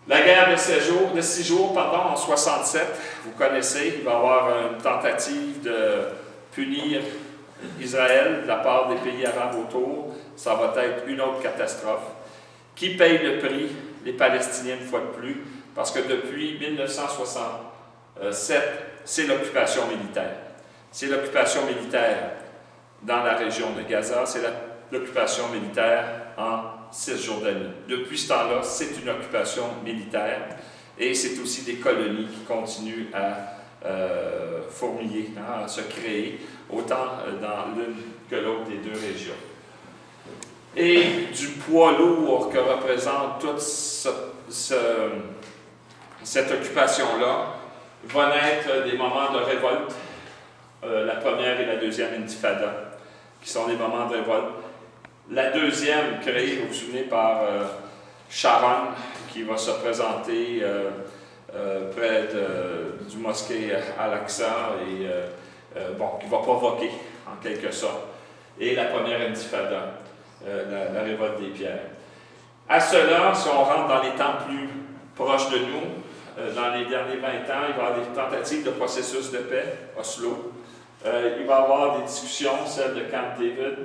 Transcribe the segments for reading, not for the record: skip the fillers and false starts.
La guerre de 6 jours, pardon, en 67, vous connaissez, il va y avoir une tentative de punir Israël de la part des pays arabes autour. Ça va être une autre catastrophe. Qui paye le prix? Les Palestiniens, une fois de plus, parce que depuis 1967, c'est l'occupation militaire. C'est l'occupation militaire dans la région de Gaza, c'est l'occupation militaire en Cisjordanie. Depuis ce temps-là, c'est une occupation militaire et c'est aussi des colonies qui continuent à fourmiller, à se créer, autant dans l'une que l'autre des deux régions. Et du poids lourd que représente toute cette occupation-là, vont naître des moments de révolte, la première et la deuxième intifada, qui sont des moments de révolte. La deuxième, créée, vous vous souvenez, par Sharon, qui va se présenter près du mosquée Al-Aqsa et qui va provoquer, en quelque sorte, et la première intifada, la révolte des pierres. À cela, si on rentre dans les temps plus proches de nous, dans les derniers 20 ans, il va y avoir des tentatives de processus de paix, Oslo. Il va y avoir des discussions, celle de Camp David.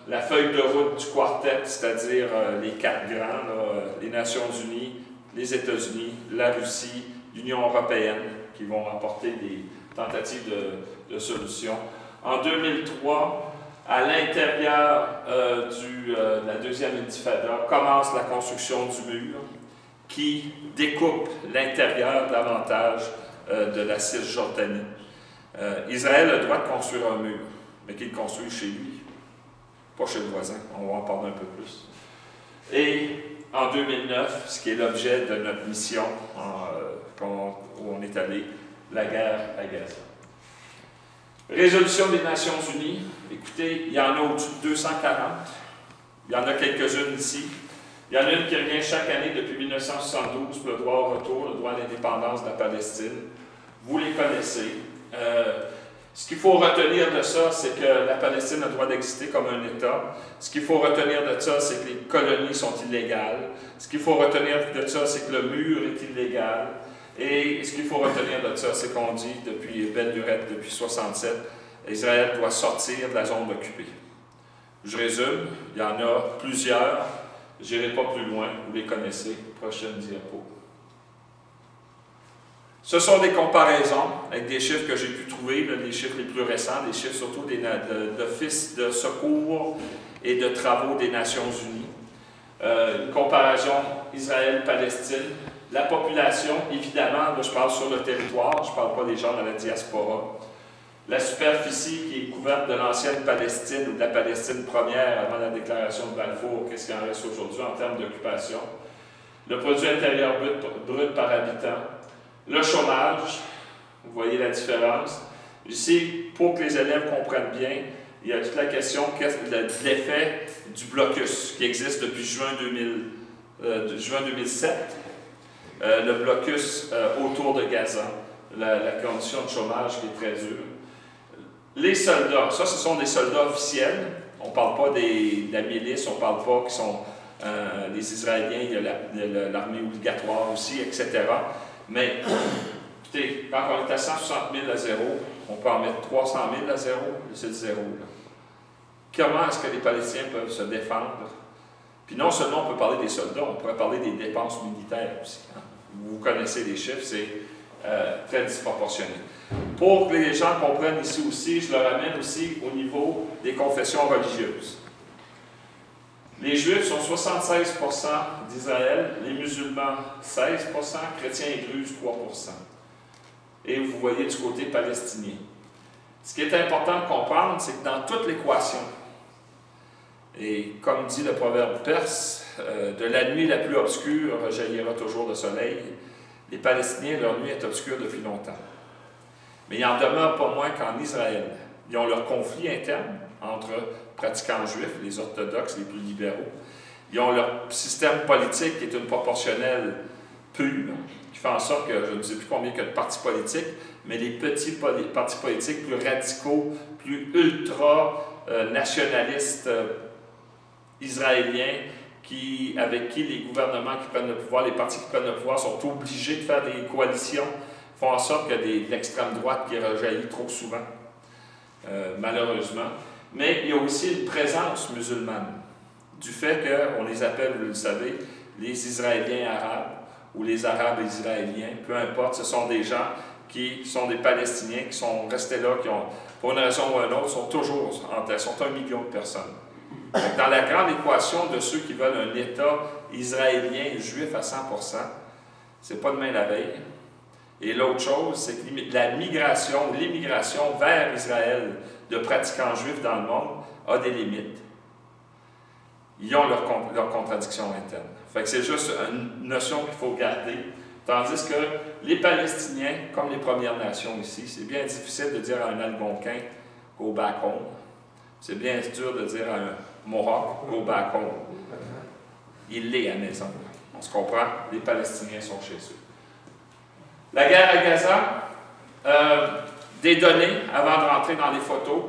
La feuille de route du quartet, c'est-à-dire les 4 grands, là, les Nations Unies, les États-Unis, la Russie, l'Union européenne, qui vont apporter des tentatives de solution. En 2003, à l'intérieur de la deuxième intifada, commence la construction du mur qui découpe l'intérieur davantage de la Cisjordanie. Israël a le droit de construire un mur, mais qu'il le construit chez lui, pas chez le voisin. On va en parler un peu plus. Et en 2009, ce qui est l'objet de notre mission où on est allé, la guerre à Gaza. Résolution des Nations Unies, écoutez, il y en a au-dessus de 240. Il y en a quelques-unes ici. Il y en a une qui revient chaque année depuis 1972, le droit au retour, le droit à l'indépendance de la Palestine. Vous les connaissez. Ce qu'il faut retenir de ça, c'est que la Palestine a le droit d'exister comme un État. Ce qu'il faut retenir de ça, c'est que les colonies sont illégales. Ce qu'il faut retenir de ça, c'est que le mur est illégal. Et ce qu'il faut retenir de ça, c'est qu'on dit depuis belle lurette, depuis 1967, Israël doit sortir de la zone occupée. Je résume, il y en a plusieurs. Je n'irai pas plus loin, vous les connaissez. Prochaine diapo. Ce sont des comparaisons avec des chiffres que j'ai pu trouver, les chiffres les plus récents, des chiffres surtout d'office de secours et de travaux des Nations Unies. Une comparaison Israël-Palestine. La population, évidemment, là, je parle sur le territoire, je ne parle pas des gens dans la diaspora. La superficie qui est couverte de l'ancienne Palestine ou de la Palestine première avant la déclaration de Balfour, qu'est-ce qu'il en reste aujourd'hui en termes d'occupation. Le produit intérieur brut par habitant. Le chômage, vous voyez la différence. Ici, pour que les élèves comprennent bien, il y a toute la question de l'effet du blocus qui existe depuis juin 2007. Le blocus autour de Gaza, la condition de chômage qui est très dure. Les soldats, ça ce sont des soldats officiels, on ne parle pas de la milice, on ne parle pas qui sont les Israéliens, il y a l'armée obligatoire aussi, etc. Mais, écoutez, quand on est à 160 000 à zéro, on peut en mettre 300 000 à zéro, c'est le zéro. Là. Comment est-ce que les Palestiniens peuvent se défendre? Puis non seulement on peut parler des soldats, on pourrait parler des dépenses militaires aussi. Hein? Vous connaissez les chiffres, c'est très disproportionné. Pour que les gens comprennent ici aussi, je le ramène aussi au niveau des confessions religieuses. Les Juifs sont 76% d'Israël, les musulmans 16%, chrétiens et druzes 3%. Et vous voyez du côté palestinien. Ce qui est important de comprendre, c'est que dans toute l'équation, et comme dit le proverbe perse, de la nuit la plus obscure jaillira toujours le soleil, les Palestiniens, leur nuit est obscure depuis longtemps. Mais il n'en demeure pas moins qu'en Israël, ils ont leur conflit interne entre pratiquants juifs, les orthodoxes, les plus libéraux. Ils ont leur système politique qui est une proportionnelle pure, qui fait en sorte que je ne sais plus combien il y a de partis politiques, mais les petits partis politiques plus radicaux, plus ultra-nationalistes israéliens avec qui les gouvernements qui prennent le pouvoir, les partis qui prennent le pouvoir sont obligés de faire des coalitions, font en sorte qu'il y a de l'extrême droite qui rejaillit trop souvent, malheureusement. Mais il y a aussi une présence musulmane, du fait qu'on les appelle, vous le savez, les Israéliens arabes, ou les Arabes israéliens, peu importe, ce sont des gens qui sont des Palestiniens, qui sont restés là, qui ont, pour une raison ou une autre, sont toujours en terre, sont 1 million de personnes. Donc, dans la grande équation de ceux qui veulent un État israélien juif à 100%, c'est pas demain la veille. Et l'autre chose, c'est que la migration, l'immigration vers Israël de pratiquants juifs dans le monde a des limites. Ils ont leur contradiction interne. Fait que c'est juste une notion qu'il faut garder. Tandis que les Palestiniens, comme les Premières Nations ici, c'est bien difficile de dire à un Algonquin « go back home ». C'est bien dur de dire à un Mohawk « go back home ». Il l'est à la maison. On se comprend? Les Palestiniens sont chez eux. La guerre à Gaza, des données avant de rentrer dans les photos.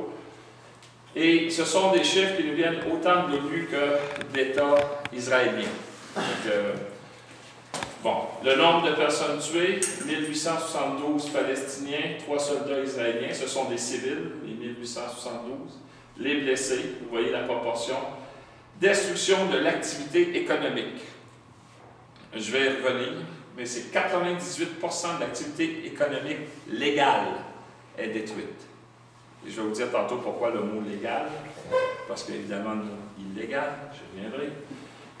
Et ce sont des chiffres qui nous viennent autant de l'ONU que de l'État israélien. Donc, bon, le nombre de personnes tuées, 1872 Palestiniens, 3 soldats israéliens, ce sont des civils, les 1872. Les blessés, vous voyez la proportion. Destruction de l'activité économique. Je vais y revenir, mais c'est 98% de l'activité économique légale est détruite. Et je vais vous dire tantôt pourquoi le mot légal, parce qu'évidemment, le mot illégal, je reviendrai.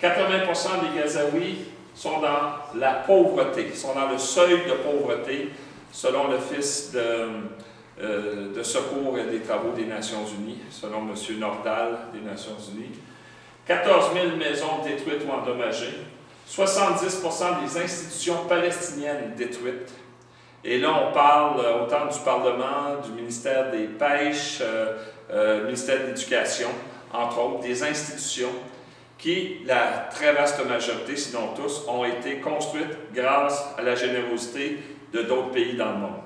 80% des Gazaouis sont dans la pauvreté, sont dans le seuil de pauvreté, selon l'Office de secours et des travaux des Nations Unies, selon M. Nordal des Nations Unies. 14 000 maisons détruites ou endommagées. 70% des institutions palestiniennes détruites. Et là, on parle autant du Parlement, du ministère des Pêches, ministère de l'Éducation, entre autres, des institutions qui, la très vaste majorité, sinon tous, ont été construites grâce à la générosité de d'autres pays dans le monde.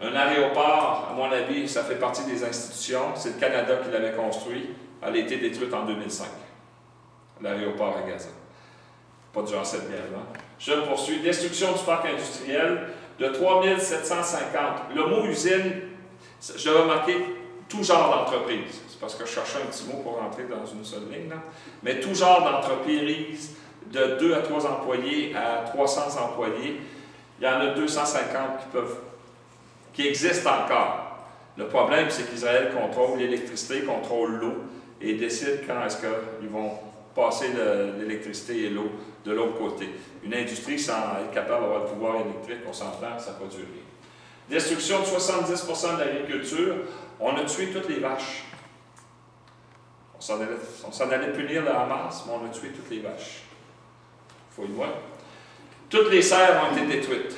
Un aéroport, à mon avis, ça fait partie des institutions. C'est le Canada qui l'avait construit. Elle a été détruite en 2005. L'aéroport à Gaza. Pas durant cette guerre-là. Je poursuis. Destruction du parc industriel de 3750. Le mot usine, je l'ai remarqué, tout genre d'entreprise. C'est parce que je cherchais un petit mot pour rentrer dans une seule ligne. Là. Mais tout genre d'entreprise, de 2 à 3 employés à 300 employés. Il y en a 250 qui existent encore. Le problème, c'est qu'Israël contrôle l'électricité, contrôle l'eau et décide quand est-ce qu'ils vont passer l'électricité et l'eau de l'autre côté. Une industrie sans être capable d'avoir le pouvoir électrique, on s'entend, ça ne va pas durer. Destruction de 70% de l'agriculture. On a tué toutes les vaches. On s'en allait punir le Hamas, mais on a tué toutes les vaches. Il faut y voir. Toutes les serres ont été détruites.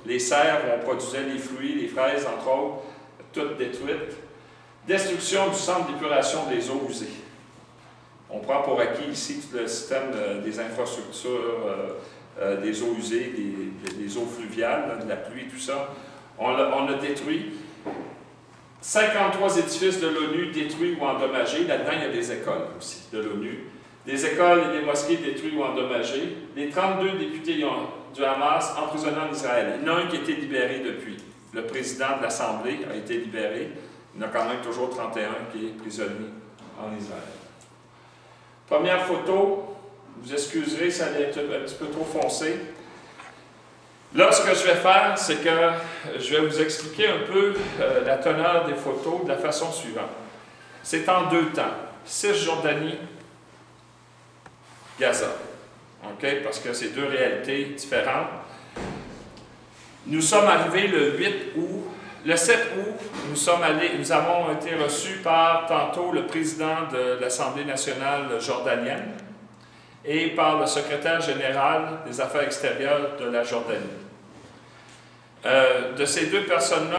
Les serres où on produisait les fruits, les fraises, entre autres, toutes détruites. Destruction du centre d'épuration des eaux usées. On prend pour acquis ici tout le système des infrastructures, des eaux usées, des eaux fluviales, de la pluie, tout ça. On a détruit 53 édifices de l'ONU détruits ou endommagés. Là-dedans, il y a des écoles aussi de l'ONU. Des écoles et des mosquées détruites ou endommagées. Les 32 députés du Hamas emprisonnés en Israël. Il y en a un qui a été libéré depuis. Le président de l'Assemblée a été libéré. Il y en a quand même toujours 31 qui est prisonnier en Israël. Première photo, vous excuserez, ça allait être un petit peu trop foncé. Là, ce que je vais faire, c'est que je vais vous expliquer un peu la teneur des photos de la façon suivante. C'est en 2 temps. Cisjordanie, Gaza. OK? Parce que c'est 2 réalités différentes. Nous sommes arrivés le 8 août. Le 7 août, nous avons été reçus par tantôt le président de l'Assemblée nationale jordanienne et par le secrétaire général des Affaires extérieures de la Jordanie. De ces 2 personnes-là,